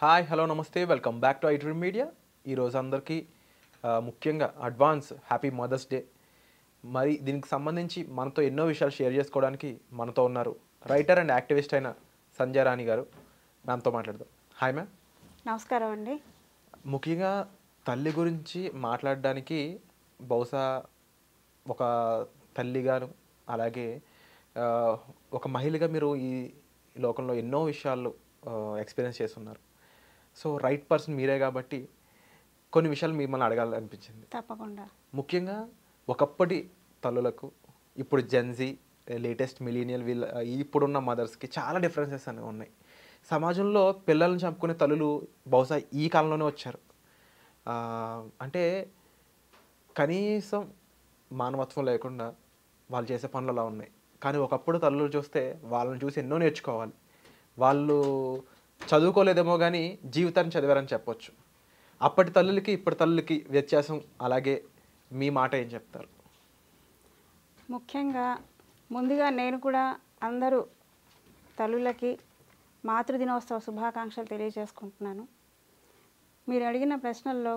Hi hello నమస్తే welcome back to iDream media. ఈరోజు అందరికీ ముఖ్యంగా అడ్వాన్స్ హ్యాపీ మదర్స్ డే. మరి దీనికి సంబంధించి మనతో ఎన్నో విషయాలు షేర్ చేసుకోవడానికి మనతో ఉన్నారు రైటర్ అండ్ యాక్టివిస్ట్ అయిన సంధ్య రాణి గారు. మ్యామ్తో మాట్లాడదాం. Hi ma'am. నమస్కారం అండి. ముఖ్యంగా తల్లి గురించి మాట్లాడడానికి బహుశా ఒక తల్లిగాను అలాగే ఆ, ఒక మహిళగా మీరు ఈ లోకంలో ఎన్నో విషయాలు ఎక్స్పీరియన్స్ చేస్తున్నారు. సో రైట్ పర్సన్ మీరే కాబట్టి కొన్ని విషయాలు మిమ్మల్ని అడగాలనిపించింది. తప్పకుండా. ముఖ్యంగా ఒకప్పటి తల్లులకు ఇప్పుడు జెన్జీ లేటెస్ట్ మిలీనియల్ వీళ్ళ ఇప్పుడున్న మదర్స్కి చాలా డిఫరెన్సెస్ అనేవి ఉన్నాయి. సమాజంలో పిల్లల్ని చంపుకునే తల్లులు బహుశా ఈ కాలంలోనే వచ్చారు. ఆ, అంటే కనీసం మానవత్వం లేకుండా వాళ్ళు చేసే పనులు అలా ఉన్నాయి. కానీ ఒకప్పుడు తల్లులు చూస్తే వాళ్ళని చూసి ఎన్నో నేర్చుకోవాలి. వాళ్ళు చదువుకోలేదేమో కానీ జీవితాన్ని చదివారని చెప్పొచ్చు. అప్పటి తల్లులకి ఇప్పటి తల్లులకి వ్యత్యాసం, అలాగే మీ మాట ఏం చెప్తారు? ముఖ్యంగా ముందుగా నేను కూడా అందరూ తల్లులకి మాతృదినోత్సవ శుభాకాంక్షలు తెలియజేసుకుంటున్నాను. మీరు అడిగిన ప్రశ్నల్లో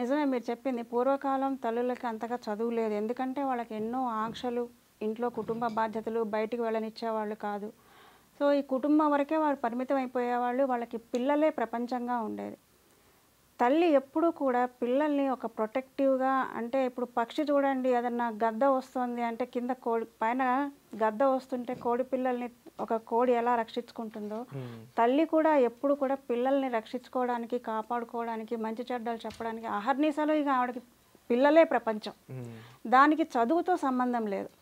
నిజమే మీరు చెప్పింది. పూర్వకాలం తల్లులకి అంతగా చదువు లేదు. ఎందుకంటే వాళ్ళకి ఎన్నో ఆంక్షలు, ఇంట్లో కుటుంబ బాధ్యతలు, బయటికి వెళ్ళనిచ్చేవాళ్ళు కాదు. సో ఈ కుటుంబం వరకే వాళ్ళు పరిమితం అయిపోయేవాళ్ళు. వాళ్ళకి పిల్లలే ప్రపంచంగా ఉండేది. తల్లి ఎప్పుడూ కూడా పిల్లల్ని ఒక ప్రొటెక్టివ్గా, అంటే ఇప్పుడు పక్షి చూడండి, ఏదన్నా గద్ద వస్తుంది అంటే కింద కోడి పైన గద్ద వస్తుంటే కోడి పిల్లల్ని ఒక కోడి ఎలా రక్షించుకుంటుందో, తల్లి కూడా ఎప్పుడు కూడా పిల్లల్ని రక్షించుకోవడానికి, కాపాడుకోవడానికి, మంచి చెడ్డలు చెప్పడానికి అహర్నిశలు ఇక ఆవిడకి పిల్లలే ప్రపంచం. దానికి చదువుతో సంబంధం లేదు.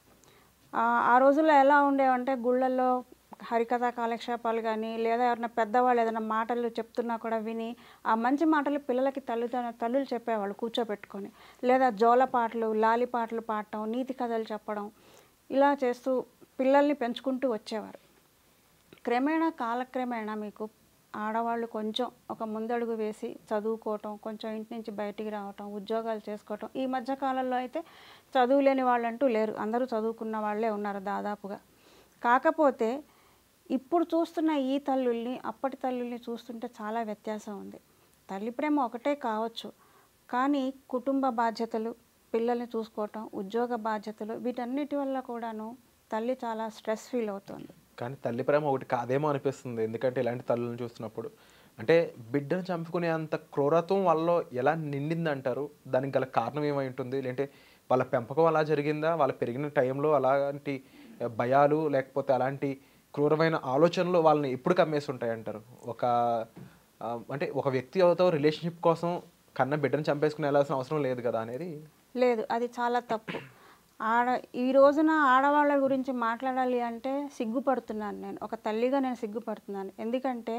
ఆ రోజుల్లో ఎలా ఉండేవంటే గుళ్ళల్లో హరికథా కాలక్షేపాలు కానీ, లేదా ఎవరైనా పెద్దవాళ్ళు ఏదైనా మాటలు చెప్తున్నా కూడా విని ఆ మంచి మాటలు పిల్లలకి తల్లులు చెప్పేవాళ్ళు కూర్చోబెట్టుకొని, లేదా జోల పాటలు, లాలి పాటలు పాడటం, నీతి కథలు చెప్పడం, ఇలా చేస్తూ పిల్లల్ని పెంచుకుంటూ వచ్చేవారు. కాలక్రమేణా మీకు ఆడవాళ్ళు కొంచెం ఒక ముందడుగు వేసి చదువుకోవటం, కొంచెం ఇంటి నుంచి బయటికి రావటం, ఉద్యోగాలు చేసుకోవటం. ఈ మధ్యకాలంలో అయితే చదువు లేని వాళ్ళంటూ లేరు, అందరూ చదువుకున్న వాళ్ళే ఉన్నారు దాదాపుగా. కాకపోతే ఇప్పుడు చూస్తున్న ఈ తల్లుల్ని అప్పటి తల్లుల్ని చూస్తుంటే చాలా వ్యత్యాసం ఉంది. తల్లి ప్రేమ ఒకటే కావచ్చు, కానీ కుటుంబ బాధ్యతలు, పిల్లల్ని చూసుకోవటం, ఉద్యోగ బాధ్యతలు, వీటన్నిటి వల్ల కూడాను తల్లి చాలా స్ట్రెస్ ఫీల్ అవుతుంది. కానీ తల్లి ప్రేమ ఒకటి కాదేమో అనిపిస్తుంది. ఎందుకంటే ఇలాంటి తల్లులను చూస్తున్నప్పుడు అంటే బిడ్డను చంపుకునే అంత క్రూరత్వం వాళ్ళలో ఎలా నిండిందంటారు? దానికి గల కారణం ఏమై ఉంటుంది? లేదంటే వాళ్ళ పెంపకం అలా జరిగిందా? వాళ్ళ పెరిగిన టైంలో అలాంటి భయాలు లేకపోతే అలాంటి క్రూరమైన ఆలోచనలు వాళ్ళని ఎప్పుడు కమ్మేసి ఉంటాయంటారు? అంటే ఒక వ్యక్తితో రిలేషన్షిప్ కోసం కన్న బిడ్డను చంపేసుకుని వెళ్ళాల్సిన అవసరం లేదు కదా అనేది. లేదు, అది చాలా తప్పు. ఈ రోజున ఆడవాళ్ళ గురించి మాట్లాడాలి అంటే సిగ్గుపడుతున్నాను. నేను ఒక తల్లిగా నేను సిగ్గుపడుతున్నాను. ఎందుకంటే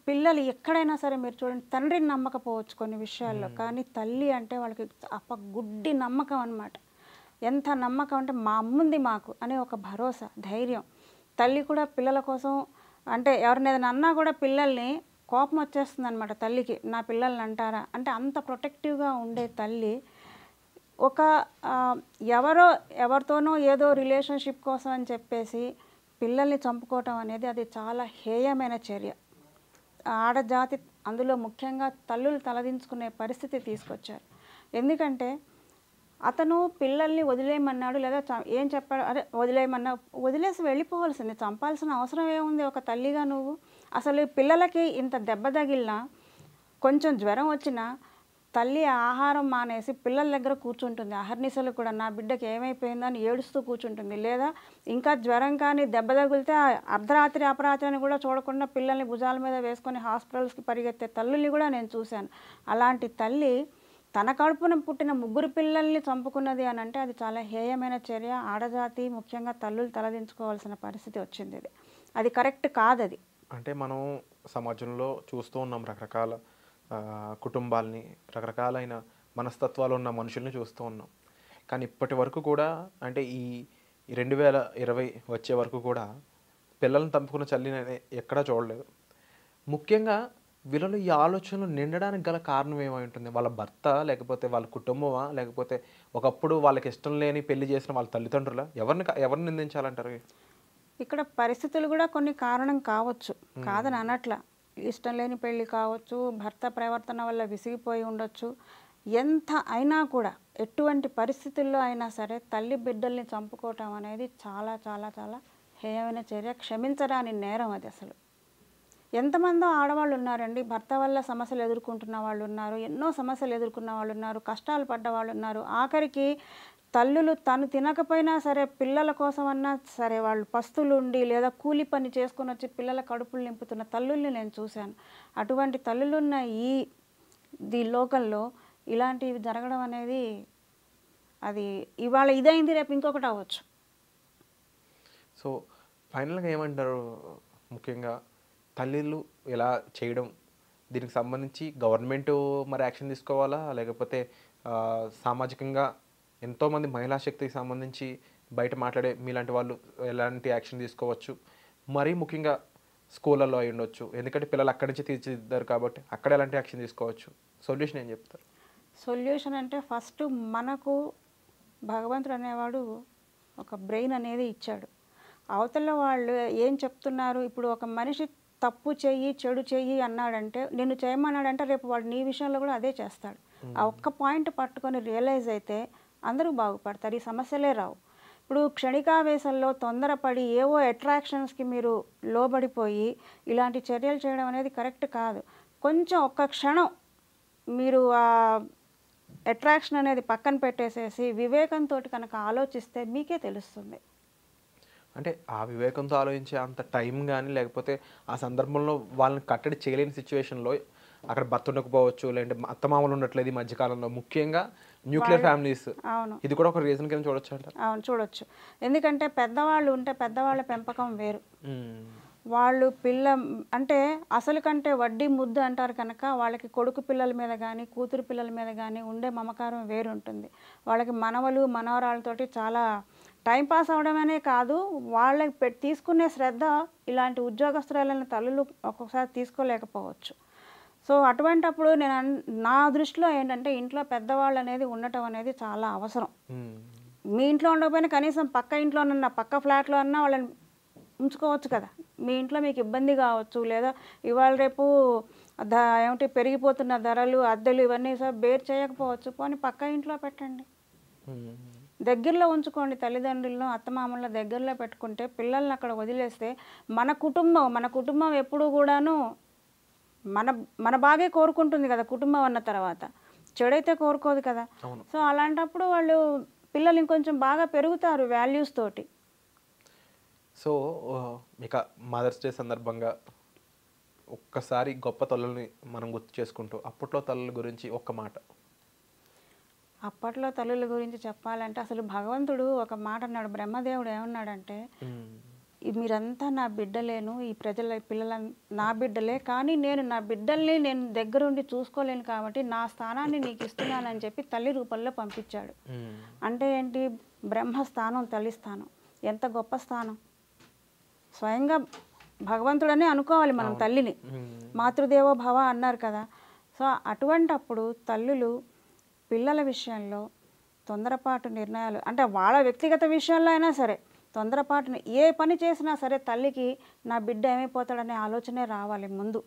పిల్లలు ఎక్కడైనా సరే మీరు చూడండి, తండ్రిని నమ్మకపోవచ్చు కొన్ని విషయాల్లో, కానీ తల్లి అంటే వాళ్ళకి గుడ్డి నమ్మకం అన్నమాట. ఎంత నమ్మకం అంటే మా అమ్ముంది మాకు అనే ఒక భరోసా, ధైర్యం. తల్లి కూడా పిల్లల కోసం, అంటే ఎవరిని ఏదైనా అన్నా కూడా పిల్లల్ని కోపం వచ్చేస్తుంది అనమాట తల్లికి, నా పిల్లల్ని అంటారా అంటే. అంత ప్రొటెక్టివ్గా ఉండే తల్లి ఎవరితోనో ఏదో రిలేషన్షిప్ కోసం అని చెప్పేసి పిల్లల్ని చంపుకోవటం అనేది అది చాలా హేయమైన చర్య. ఆడజాతి అందులో ముఖ్యంగా తల్లులు తలదించుకునే పరిస్థితి తీసుకొచ్చారు. ఎందుకంటే అతను పిల్లల్ని వదిలేయమన్నాడు, లేదా ఏం చెప్పాడు, అదే వదిలేయమన్నా వదిలేసి వెళ్ళిపోవాల్సింది, చంపాల్సిన అవసరం ఏముంది ఒక తల్లిగా నువ్వు? అసలు పిల్లలకి ఇంత దెబ్బ తగిలినా, కొంచెం జ్వరం వచ్చినా తల్లి ఆహారం మానేసి పిల్లల దగ్గర కూర్చుంటుంది. అహర్నిశలు కూడా నా బిడ్డకి ఏమైపోయిందో అని ఏడుస్తూ కూర్చుంటుంది. లేదా ఇంకా జ్వరం కానీ దెబ్బ తగిలితే అర్ధరాత్రి అపరాత్రి అని కూడా చూడకుండా పిల్లల్ని భుజాల మీద వేసుకొని హాస్పిటల్స్కి పరిగెత్తే తల్లుల్ని కూడా నేను చూశాను. అలాంటి తల్లి తన కడుపున పుట్టిన 3 పిల్లల్ని చంపుకున్నది అని అంటే అది చాలా హేయమైన చర్య. ఆడజాతి ముఖ్యంగా తల్లులు తలదించుకోవాల్సిన పరిస్థితి వచ్చింది. అది కరెక్ట్ కాదది. అంటే మనం సమాజంలో చూస్తూ ఉన్నాం రకరకాల కుటుంబాలని, రకరకాలైన మనస్తత్వాలు ఉన్న మనుషుల్ని చూస్తూ ఉన్నాం. కానీ ఇప్పటి వరకు కూడా, అంటే ఈ 2020 వచ్చే వరకు కూడా పిల్లల్ని చంపుకున్న చల్లిని ఎక్కడా చూడలేదు. ముఖ్యంగా వీళ్ళలో ఈ ఆలోచనలు నిండడానికి గల కారణం ఏమై ఉంటుంది? వాళ్ళ భర్త, లేకపోతే వాళ్ళ కుటుంబమా, లేకపోతే ఒకప్పుడు వాళ్ళకి ఇష్టం లేని పెళ్లి చేసిన వాళ్ళ తల్లిదండ్రులా? ఎవరిని నిందించాలంటారు? ఇక్కడ పరిస్థితులు కూడా కొన్ని కారణం కావచ్చు, కాదని అనట్ల. ఇష్టం లేని పెళ్ళి కావచ్చు, భర్త ప్రవర్తన వల్ల విసిగిపోయి ఉండొచ్చు. ఎంత అయినా కూడా ఎటువంటి పరిస్థితుల్లో అయినా సరే తల్లి బిడ్డల్ని చంపుకోవటం అనేది చాలా చాలా చాలా హేయమైన చర్య, క్షమించరాని నేరం అది అసలు. ఎంతమందో ఆడవాళ్ళు ఉన్నారండి, భర్త వల్ల సమస్యలు ఎదుర్కొంటున్న వాళ్ళు ఉన్నారు, ఎన్నో సమస్యలు ఎదుర్కొన్న వాళ్ళు ఉన్నారు, కష్టాలు పడ్డ వాళ్ళు ఉన్నారు. ఆఖరికి తల్లులు తను తినకపోయినా సరే పిల్లల కోసమన్నా సరే వాళ్ళు పస్తులు ఉండి లేదా కూలి పని చేసుకొని వచ్చి పిల్లల కడుపులు నింపుతున్న తల్లుల్ని నేను చూశాను. అటువంటి తల్లులున్న ఈ లోకంలో ఇలాంటివి జరగడం అనేది అది ఇవాళ ఇదైంది రేపు ఇంకొకటి అవ్వచ్చు. సో ఫైనల్గా ఏమంటారు, ముఖ్యంగా తల్లిలు ఎలా చేయడం, దీనికి సంబంధించి గవర్నమెంట్ మరి యాక్షన్ తీసుకోవాలా, లేకపోతే సామాజికంగా ఎంతోమంది మహిళా శక్తికి సంబంధించి బయట మాట్లాడే మీలాంటి వాళ్ళు ఎలాంటి యాక్షన్ తీసుకోవచ్చు? మరీ ముఖ్యంగా స్కూళ్ళల్లో అయి ఉండొచ్చు, ఎందుకంటే పిల్లలు అక్కడి నుంచి తీర్చిదిద్దారు కాబట్టి అక్కడ ఎలాంటి యాక్షన్ తీసుకోవచ్చు? సొల్యూషన్ ఏం చెప్తారు? సొల్యూషన్ అంటే ఫస్ట్ మనకు భగవంతుడు అనేవాడు ఒక బ్రెయిన్ అనేది ఇచ్చాడు. అవతల వాళ్ళు ఏం చెప్తున్నారు, ఇప్పుడు ఒక మనిషి తప్పు చెయ్యి చెడు చెయ్యి అన్నాడంటే, నిన్ను చేయమన్నాడంటే రేపు వాడు నీ విషయంలో కూడా అదే చేస్తాడు. ఆ ఒక్క పాయింట్ పట్టుకొని రియలైజ్ అయితే అందరూ బాగుపడతారు, ఈ సమస్యలే రావు. ఇప్పుడు క్షణికావేశంలో తొందరపడి ఏవో అట్రాక్షన్స్కి మీరు లోబడిపోయి ఇలాంటి చర్యలు చేయడం అనేది కరెక్ట్ కాదు. కొంచెం ఒక్క క్షణం మీరు ఆ అట్రాక్షన్ అనేది పక్కన పెట్టేసేసి వివేకంతో కనుక ఆలోచిస్తే మీకే తెలుస్తుంది. అంటే ఆ వివేకంతో ఆలోచించే అంత టైం కానీ, లేకపోతే ఆ సందర్భంలో వాళ్ళని కట్టడి చేయలేని సిచ్యువేషన్లో అక్కడ భర్త ఉండకపోవచ్చు, లేదంటే అత్తమామలు ఉండట్లేదు ఈ మధ్యకాలంలో, ముఖ్యంగా న్యూక్లియర్ ఫ్యామిలీస్. అవును, ఇది కూడా ఒక రీజన్ కింద చూడొచ్చు అంట. అవును చూడొచ్చు. ఎందుకంటే పెద్దవాళ్ళు ఉంటే పెద్దవాళ్ళ పెంపకం వేరు. వాళ్ళు అంటే అసలు కంటే వడ్డీ ముద్దు అంటారు కనుక వాళ్ళకి కొడుకు పిల్లల మీద కానీ కూతురు పిల్లల మీద కానీ ఉండే మమకారం వేరుంటుంది. వాళ్ళకి మనవలు మనవరాలతోటి చాలా టైంపాస్ అవడమనే కాదు, వాళ్ళకి తీసుకునే శ్రద్ధ ఇలాంటి ఉద్యోగస్తురాలైన తల్లులు ఒక్కొక్కసారి తీసుకోలేకపోవచ్చు. సో అటువంటప్పుడు నా దృష్టిలో ఏంటంటే ఇంట్లో పెద్దవాళ్ళు అనేది ఉండటం అనేది చాలా అవసరం. మీ ఇంట్లో ఉండకపోయినా కనీసం పక్క ఇంట్లోనన్నా పక్క ఫ్లాట్లో అన్నా వాళ్ళని ఉంచుకోవచ్చు కదా. మీ ఇంట్లో మీకు ఇబ్బంది కావచ్చు, లేదా ఇవాళ రేపు ఏమిటి పెరిగిపోతున్న ధరలు అద్దెలు ఇవన్నీ బేర్ చేయకపోవచ్చు, పోనీ పక్క ఇంట్లో పెట్టండి, దగ్గరలో ఉంచుకోండి. తల్లిదండ్రులను అత్తమామల దగ్గరలో పెట్టుకుంటే పిల్లల్ని అక్కడ వదిలేస్తే మన కుటుంబం ఎప్పుడూ కూడాను మన బాగే కోరుకుంటుంది కదా. కుటుంబం అన్న తర్వాత చెడైతే కోరుకోదు కదా. సో అలాంటప్పుడు వాళ్ళు పిల్లలు ఇంకొంచెం బాగా పెరుగుతారు వాల్యూస్ తోటి. సో ఇక మదర్స్ డే సందర్భంగా ఒక్కసారి గొప్ప తల్లుల్ని మనం గుర్తు చేసుకుంటూ అప్పట్లో తల్లుల గురించి ఒక్క మాట. అప్పట్లో తల్లుల గురించి చెప్పాలంటే అసలు భగవంతుడు ఒక మాట అన్నాడు, బ్రహ్మదేవుడు ఏమన్నాడంటే, మీరంతా నా బిడ్డలేను, ఈ పిల్లల నా బిడ్డలే, కానీ నేను నా బిడ్డల్ని నేను దగ్గరుండి చూసుకోలేను కాబట్టి నా స్థానాన్ని నీకు ఇస్తున్నానని చెప్పి తల్లి రూపంలో పంపించాడు. అంటే ఏంటి, బ్రహ్మస్థానం తల్లి స్థానం ఎంత గొప్ప స్థానం. స్వయంగా భగవంతుడనే అనుకోవాలి మనం తల్లిని, మాతృదేవో భవ అన్నారు కదా. సో అటువంటప్పుడు తల్లులు పిల్లల విషయంలో తొందరపాటు నిర్ణయాలు, అంటే వాళ్ళ వ్యక్తిగత విషయంలో అయినా సరే తొందరపాటుని ఏ పని చేసినా సరే తల్లికి నా బిడ్డ ఏమైపోతాడనే ఆలోచనే రావాలి ముందు.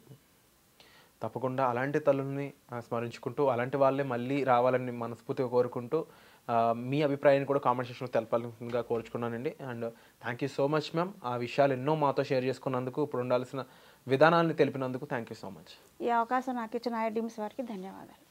తప్పకుండా అలాంటి తల్లుల్ని స్మరించుకుంటూ అలాంటి వాళ్ళే మళ్ళీ రావాలని మనస్ఫూర్తిగా కోరుకుంటూ మీ అభిప్రాయాన్ని కూడా కామెంట్ సెక్షన్లో తెలపాల్సిందిగా కోరుచుకున్నానండి. And thank you so much ma'am, ఆ విషయాలు ఎన్నో మాతో షేర్ చేసుకున్నందుకు, ఇప్పుడు ఉండాల్సిన విధానాన్ని తెలిపినందుకు థ్యాంక్ యూ సో మచ్. ఈ అవకాశం నాకు ఇచ్చిన ఐ డ్రీమ్స్ వారికి ధన్యవాదాలు.